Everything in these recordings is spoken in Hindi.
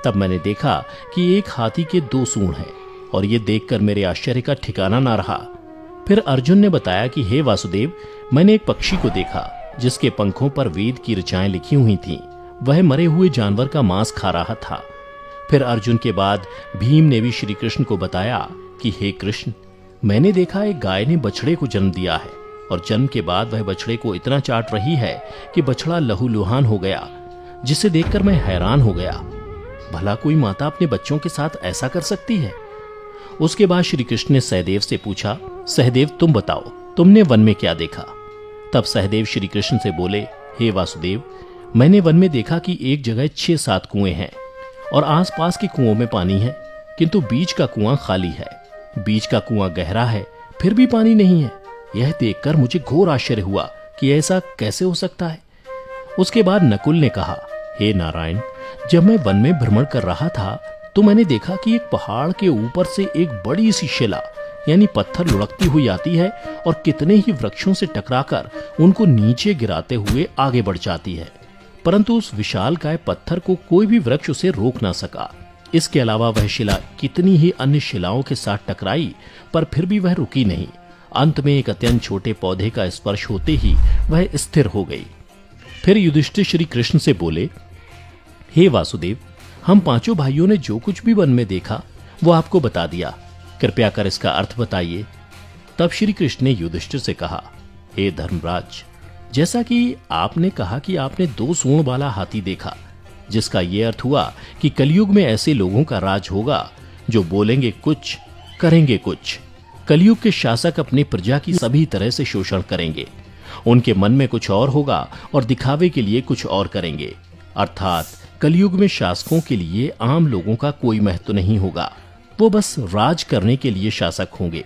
तब मैंने देखा कि एक हाथी के 2 सूंड हैं और ये देखकर मेरे आश्चर्य का ठिकाना ना रहा। फिर अर्जुन ने बताया कि हे वासुदेव, मैंने एक पक्षी को देखा जिसके पंखों पर वेद की ऋचाएं लिखी हुई थीं। वह मरे हुए जानवर का मांस खा रहा था। फिर अर्जुन के बाद भीम ने भी श्री कृष्ण को बताया कि हे कृष्ण, मैंने देखा एक गाय ने बछड़े को जन्म दिया है और जन्म के बाद वह बछड़े को इतना चाट रही है कि बछड़ा लहूलुहान हो गया, जिसे देखकर मैं हैरान हो गया। भला कोई माता अपने बच्चों के साथ ऐसा कर सकती है? उसके बाद श्री कृष्ण ने सहदेव से पूछा, सहदेव तुम बताओ, तुमने वन में क्या देखा? तब सहदेव श्री कृष्ण से बोले, हे वासुदेव, मैंने वन में देखा कि एक जगह 6-7 कुएं हैं और आसपास के कुओं में पानी है, किंतु बीच का कुआं खाली है। बीच का कुआं गहरा है, फिर भी पानी नहीं है। यह देखकर मुझे घोर आश्चर्य हुआ कि ऐसा कैसे हो सकता है। उसके बाद नकुल ने कहा, हे नारायण, जब मैं वन में भ्रमण कर रहा था तो मैंने देखा कि एक पहाड़ के ऊपर से एक बड़ी सी शिला यानी पत्थर लुढ़कती हुई आती है और कितने ही वृक्षों से टकराकर उनको नीचे गिराते हुए आगे बढ़ जाती है, परंतु उस विशालकाय पत्थर को कोई भी वृक्ष उसे रोक ना सका। इसके अलावा वह शिला कितनी ही अन्य शिलाओं के साथ टकराई, पर फिर भी वह रुकी नहीं। अंत में एक अत्यंत छोटे पौधे का स्पर्श होते ही वह स्थिर हो गई। फिर युधिष्ठिर श्री कृष्ण से बोले, हे वासुदेव, हम 5 भाइयों ने जो कुछ भी वन में देखा वो आपको बता दिया, कृपया कर इसका अर्थ बताइए। तब श्री कृष्ण ने युधिष्ठिर से कहा, हे धर्मराज, जैसा कि आपने कहा कि आपने 2 सूंड वाला हाथी देखा, जिसका यह अर्थ हुआ कि कलयुग में ऐसे लोगों का राज होगा जो बोलेंगे कुछ, करेंगे कुछ। कलयुग के शासक अपनी प्रजा की सभी तरह से शोषण करेंगे। उनके मन में कुछ और होगा और दिखावे के लिए कुछ और करेंगे। अर्थात कलयुग में शासकों के लिए आम लोगों का कोई महत्व नहीं होगा, वो बस राज करने के लिए शासक होंगे।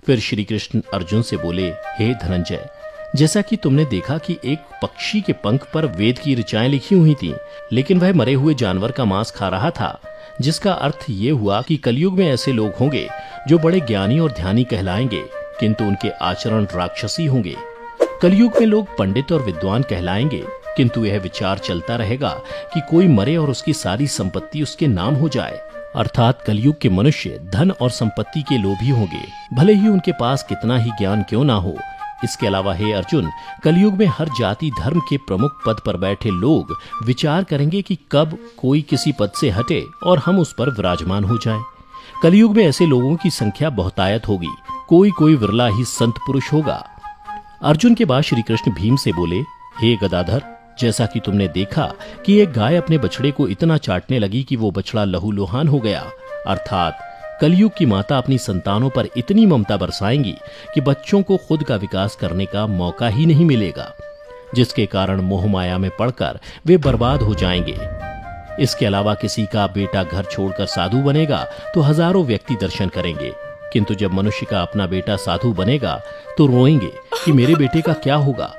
फिर श्री कृष्ण अर्जुन से बोले, हे धनंजय, जैसा कि तुमने देखा कि एक पक्षी के पंख पर वेद की ऋचाएं लिखी हुई थीं, लेकिन वह मरे हुए जानवर का मांस खा रहा था, जिसका अर्थ ये हुआ कि कलयुग में ऐसे लोग होंगे जो बड़े ज्ञानी और ध्यानी कहलाएंगे, किंतु उनके आचरण राक्षसी होंगे। कलयुग में लोग पंडित और विद्वान कहलाएंगे, किंतु यह विचार चलता रहेगा कि कोई मरे और उसकी सारी संपत्ति उसके नाम हो जाए। अर्थात कलयुग के मनुष्य धन और संपत्ति के लोभी होंगे, भले ही उनके पास कितना ही ज्ञान क्यों ना हो। इसके अलावा हे अर्जुन, कलयुग में हर जाति धर्म के प्रमुख पद पर बैठे लोग विचार करेंगे कि कब कोई किसी पद से हटे और हम उस पर विराजमान हो जाएं। कलयुग में ऐसे लोगों की संख्या बहुतायत होगी, कोई कोई विरला ही संत पुरुष होगा। अर्जुन के बाद श्री कृष्ण भीम से बोले, हे गदाधर, जैसा कि तुमने देखा कि एक गाय अपने बछड़े को इतना चाटने लगी कि वो बछड़ा लहूलुहान हो गया, अर्थात कलयुग की माता अपनी संतानों पर इतनी ममता बरसाएंगी कि बच्चों को खुद का विकास करने का मौका ही नहीं मिलेगा, जिसके कारण मोह माया में पड़कर वे बर्बाद हो जाएंगे। इसके अलावा किसी का बेटा घर छोड़कर साधु बनेगा तो हजारों व्यक्ति दर्शन करेंगे, किंतु जब मनुष्य का अपना बेटा साधु बनेगा तो रोएंगे कि मेरे बेटे का क्या होगा।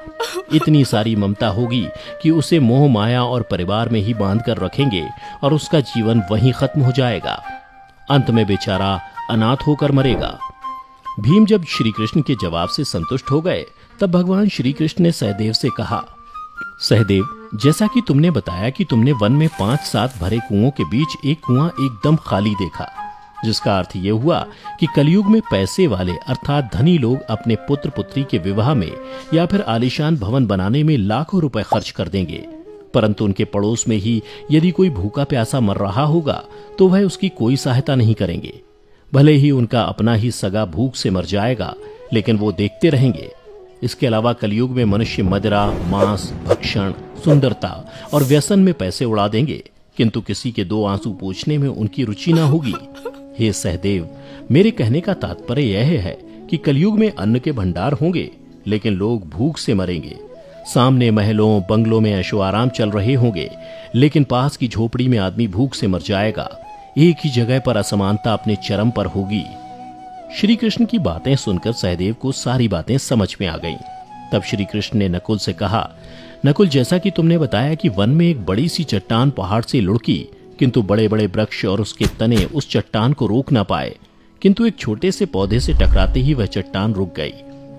इतनी सारी ममता होगी कि उसे मोह माया और परिवार में ही बांध कर रखेंगे और उसका जीवन वहीं खत्म हो जाएगा। अंत में बेचारा अनाथ होकर मरेगा। भीम जब श्री कृष्ण के जवाब से संतुष्ट हो गए, तब भगवान श्री कृष्ण ने सहदेव से कहा, सहदेव, जैसा कि तुमने बताया कि तुमने वन में 5-7 भरे कुओं के बीच एक कुआं एकदम खाली देखा, जिसका अर्थ यह हुआ कि कलयुग में पैसे वाले अर्थात धनी लोग अपने पुत्र पुत्री के विवाह में या फिर आलीशान भवन बनाने में लाखों रुपए खर्च कर देंगे, परंतु उनके पड़ोस में ही यदि कोई भूखा प्यासा मर रहा होगा तो वह उसकी कोई सहायता नहीं करेंगे। भले ही उनका अपना ही सगा भूख से मर जाएगा, लेकिन वो देखते रहेंगे। इसके अलावा कलयुग में मनुष्य मदिरा, मांस, भक्षण, सुंदरता और व्यसन में पैसे उड़ा देंगे, किंतु किसी के 2 आंसू पोंछने में उनकी रुचि ना होगी। हे सहदेव, मेरे कहने का तात्पर्य यह है कि कलयुग में अन्न के भंडार होंगे, लेकिन लोग भूख से मरेंगे। सामने महलों बंगलों में ऐशो आराम चल रहे होंगे, लेकिन पास की झोपड़ी में आदमी भूख से मर जाएगा। एक ही जगह पर असमानता अपने चरम पर होगी। श्री कृष्ण की बातें सुनकर सहदेव को सारी बातें समझ में आ गईं। तब श्री कृष्ण ने नकुल से कहा, नकुल, जैसा कि तुमने बताया कि वन में एक बड़ी सी चट्टान पहाड़ से लुढ़की, किंतु बड़े बड़े वृक्ष और उसके तने उस चट्टान को रोक ना पाए, किंतु एक छोटे से पौधे से टकराते ही वह चट्टान रुक गई,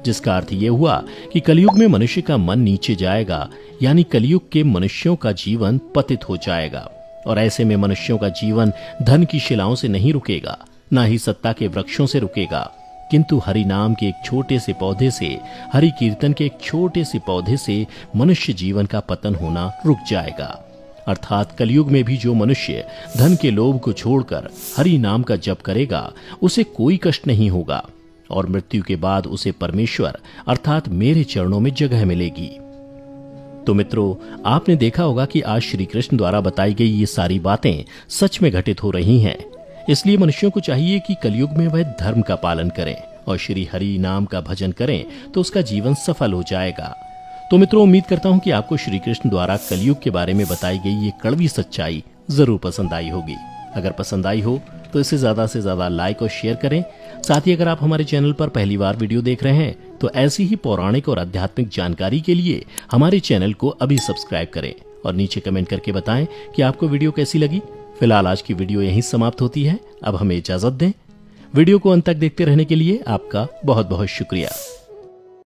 जिसका अर्थ यह हुआ कि कलयुग में मनुष्य का मन नीचे जाएगा, यानी कलयुग के मनुष्यों का जीवन पतित हो जाएगा। और ऐसे में मनुष्यों का जीवन धन की शिलाओं से नहीं रुकेगा, ना ही सत्ता के वृक्षों से रुकेगा, किंतु हरि नाम के एक छोटे से पौधे से, हरि कीर्तन के एक छोटे से पौधे से मनुष्य जीवन का पतन होना रुक जाएगा। अर्थात कलयुग में भी जो मनुष्य धन के लोभ को छोड़कर हरि नाम का जप करेगा उसे कोई कष्ट नहीं होगा और मृत्यु के बाद उसे परमेश्वर अर्थात मेरे चरणों में जगह मिलेगी। तो मित्रों, आपने देखा होगा कि आज श्री कृष्ण द्वारा बताई गई ये सारी बातें सच में घटित हो रही हैं। इसलिए मनुष्यों को चाहिए कि कलयुग में वह धर्म का पालन करें और श्री हरि नाम का भजन करें तो उसका जीवन सफल हो जाएगा। तो मित्रों, उम्मीद करता हूं कि आपको श्री कृष्ण द्वारा कलयुग के बारे में बताई गई ये कड़वी सच्चाई जरूर पसंद आई होगी। अगर पसंद आई हो तो इसे ज्यादा से ज्यादा लाइक और शेयर करें। साथ ही अगर आप हमारे चैनल पर पहली बार वीडियो देख रहे हैं तो ऐसी ही पौराणिक और आध्यात्मिक जानकारी के लिए हमारे चैनल को अभी सब्सक्राइब करें और नीचे कमेंट करके बताएं कि आपको वीडियो कैसी लगी। फिलहाल आज की वीडियो यहीं समाप्त होती है। अब हमें इजाजत दें। वीडियो को अंत तक देखते रहने के लिए आपका बहुत बहुत शुक्रिया।